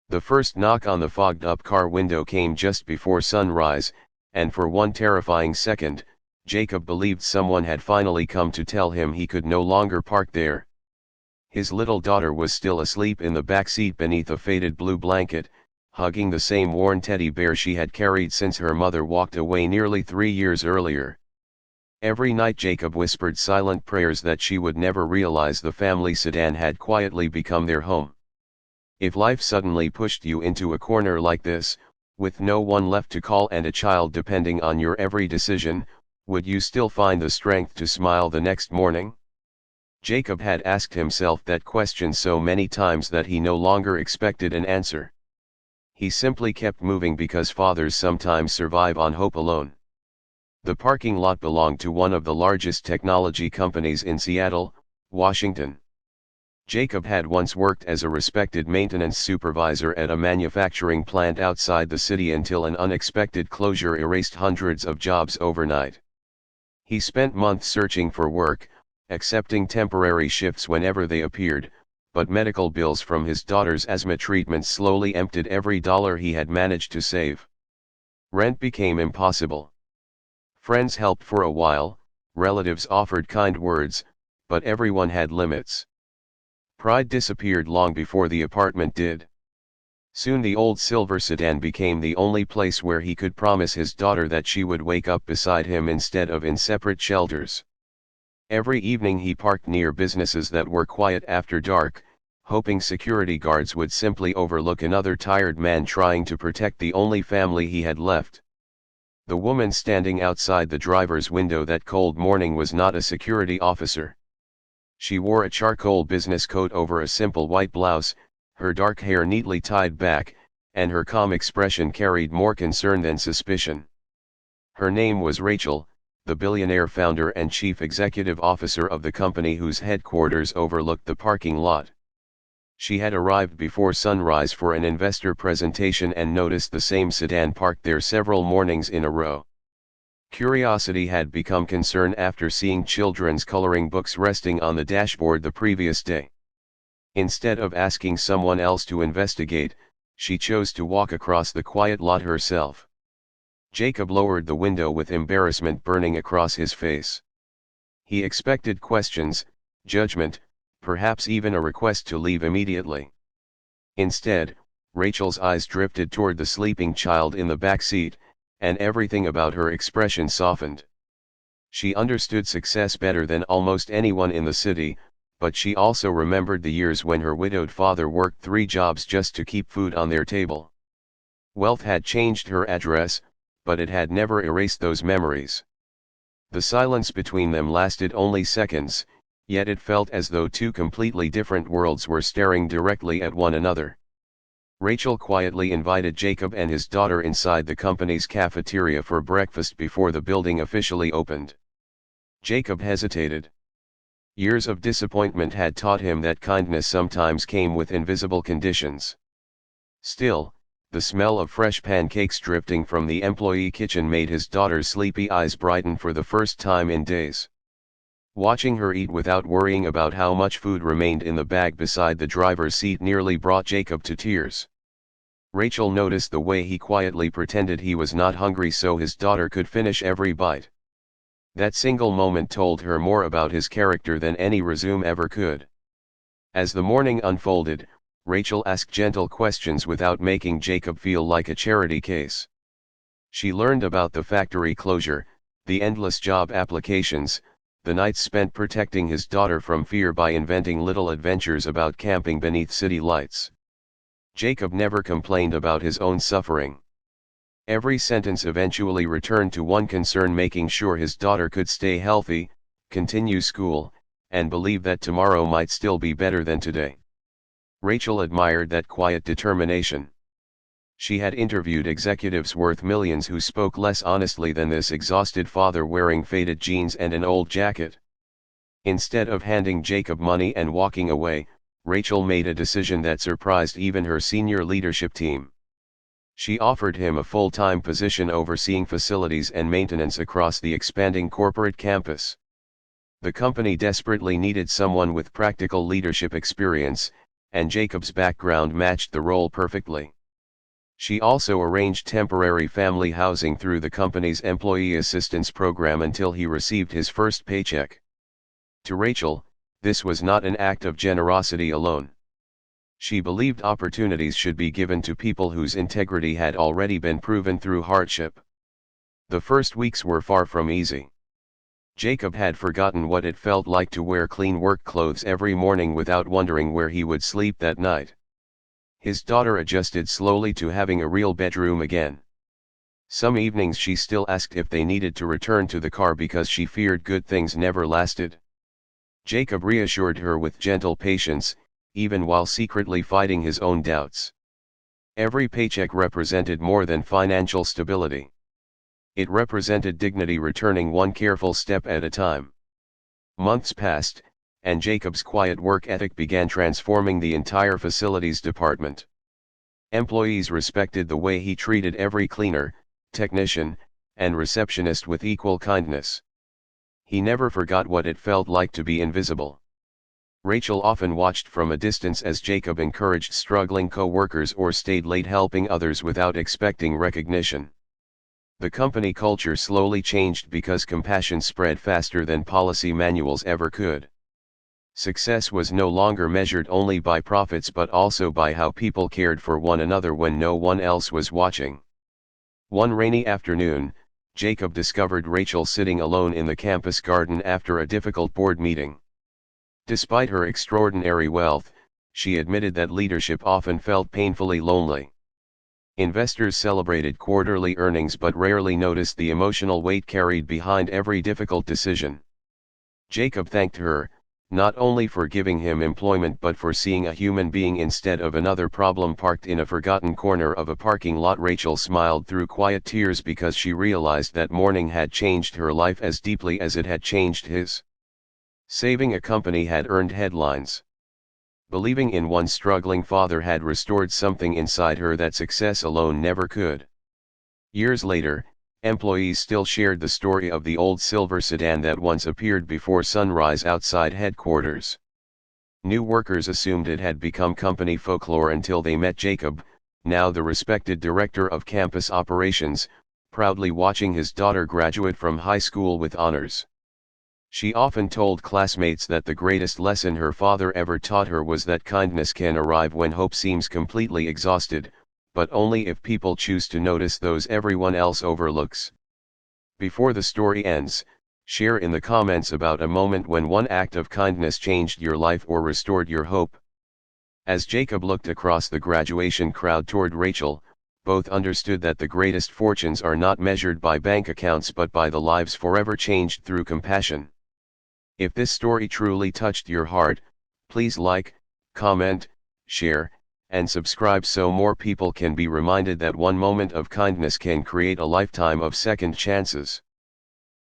The first knock on the fogged-up car window came just before sunrise, and for one terrifying second, Jacob believed someone had finally come to tell him he could no longer park there. His little daughter was still asleep in the back seat beneath a faded blue blanket, hugging the same worn teddy bear she had carried since her mother walked away nearly 3 years earlier. Every night Jacob whispered silent prayers that she would never realize the family sedan had quietly become their home. If life suddenly pushed you into a corner like this, with no one left to call and a child depending on your every decision, would you still find the strength to smile the next morning? Jacob had asked himself that question so many times that he no longer expected an answer. He simply kept moving because fathers sometimes survive on hope alone. The parking lot belonged to one of the largest technology companies in Seattle, Washington. Jacob had once worked as a respected maintenance supervisor at a manufacturing plant outside the city until an unexpected closure erased hundreds of jobs overnight. He spent months searching for work, accepting temporary shifts whenever they appeared, but medical bills from his daughter's asthma treatment slowly emptied every dollar he had managed to save. Rent became impossible. Friends helped for a while, relatives offered kind words, but everyone had limits. Pride disappeared long before the apartment did. Soon the old silver sedan became the only place where he could promise his daughter that she would wake up beside him instead of in separate shelters. Every evening he parked near businesses that were quiet after dark, hoping security guards would simply overlook another tired man trying to protect the only family he had left. The woman standing outside the driver's window that cold morning was not a security officer. She wore a charcoal business coat over a simple white blouse, her dark hair neatly tied back, and her calm expression carried more concern than suspicion. Her name was Rachel, the Billionaire founder and chief executive officer of the company whose headquarters overlooked the parking lot. She had arrived before sunrise for an investor presentation and noticed the same sedan parked there several mornings in a row. Curiosity had become concern after seeing children's coloring books resting on the dashboard the previous day. Instead of asking someone else to investigate, she chose to walk across the quiet lot herself. Jacob lowered the window with embarrassment burning across his face. He expected questions, judgment, perhaps even a request to leave immediately. Instead, Rachel's eyes drifted toward the sleeping child in the back seat, and everything about her expression softened. She understood success better than almost anyone in the city, but she also remembered the years when her widowed father worked 3 jobs just to keep food on their table. Wealth had changed her address, but it had never erased those memories. The silence between them lasted only seconds, yet it felt as though 2 completely different worlds were staring directly at one another. Rachel quietly invited Jacob and his daughter inside the company's cafeteria for breakfast before the building officially opened. Jacob hesitated. Years of disappointment had taught him that kindness sometimes came with invisible conditions. Still, the smell of fresh pancakes drifting from the employee kitchen made his daughter's sleepy eyes brighten for the first time in days. Watching her eat without worrying about how much food remained in the bag beside the driver's seat nearly brought Jacob to tears. Rachel noticed the way he quietly pretended he was not hungry so his daughter could finish every bite. That single moment told her more about his character than any resume ever could. As the morning unfolded, Rachel asked gentle questions without making Jacob feel like a charity case. She learned about the factory closure, the endless job applications, the nights spent protecting his daughter from fear by inventing little adventures about camping beneath city lights. Jacob never complained about his own suffering. Every sentence eventually returned to one concern: making sure his daughter could stay healthy, continue school, and believe that tomorrow might still be better than today. Rachel admired that quiet determination. She had interviewed executives worth millions who spoke less honestly than this exhausted father wearing faded jeans and an old jacket. Instead of handing Jacob money and walking away, Rachel made a decision that surprised even her senior leadership team. She offered him a full-time position overseeing facilities and maintenance across the expanding corporate campus. The company desperately needed someone with practical leadership experience, and Jacob's background matched the role perfectly. She also arranged temporary family housing through the company's employee assistance program until he received his first paycheck. To Rachel, this was not an act of generosity alone. She believed opportunities should be given to people whose integrity had already been proven through hardship. The first weeks were far from easy. Jacob had forgotten what it felt like to wear clean work clothes every morning without wondering where he would sleep that night. His daughter adjusted slowly to having a real bedroom again. Some evenings she still asked if they needed to return to the car because she feared good things never lasted. Jacob reassured her with gentle patience, even while secretly fighting his own doubts. Every paycheck represented more than financial stability. It represented dignity returning one careful step at a time. Months passed, and Jacob's quiet work ethic began transforming the entire facilities department. Employees respected the way he treated every cleaner, technician, and receptionist with equal kindness. He never forgot what it felt like to be invisible. Rachel often watched from a distance as Jacob encouraged struggling co-workers or stayed late helping others without expecting recognition. The company culture slowly changed because compassion spread faster than policy manuals ever could. Success was no longer measured only by profits but also by how people cared for one another when no one else was watching. One rainy afternoon, Jacob discovered Rachel sitting alone in the campus garden after a difficult board meeting. Despite her extraordinary wealth, she admitted that leadership often felt painfully lonely. Investors celebrated quarterly earnings but rarely noticed the emotional weight carried behind every difficult decision. Jacob thanked her, not only for giving him employment but for seeing a human being instead of another problem parked in a forgotten corner of a parking lot. Rachel smiled through quiet tears because she realized that morning had changed her life as deeply as it had changed his. Saving a company had earned headlines. Believing in one struggling father had restored something inside her that success alone never could. Years later, employees still shared the story of the old silver sedan that once appeared before sunrise outside headquarters. New workers assumed it had become company folklore until they met Jacob, now the respected director of campus operations, proudly watching his daughter graduate from high school with honors. She often told classmates that the greatest lesson her father ever taught her was that kindness can arrive when hope seems completely exhausted, but only if people choose to notice those everyone else overlooks. Before the story ends, share in the comments about a moment when one act of kindness changed your life or restored your hope. As Jacob looked across the graduation crowd toward Rachel, both understood that the greatest fortunes are not measured by bank accounts but by the lives forever changed through compassion. If this story truly touched your heart, please like, comment, share, and subscribe so more people can be reminded that one moment of kindness can create a lifetime of second chances.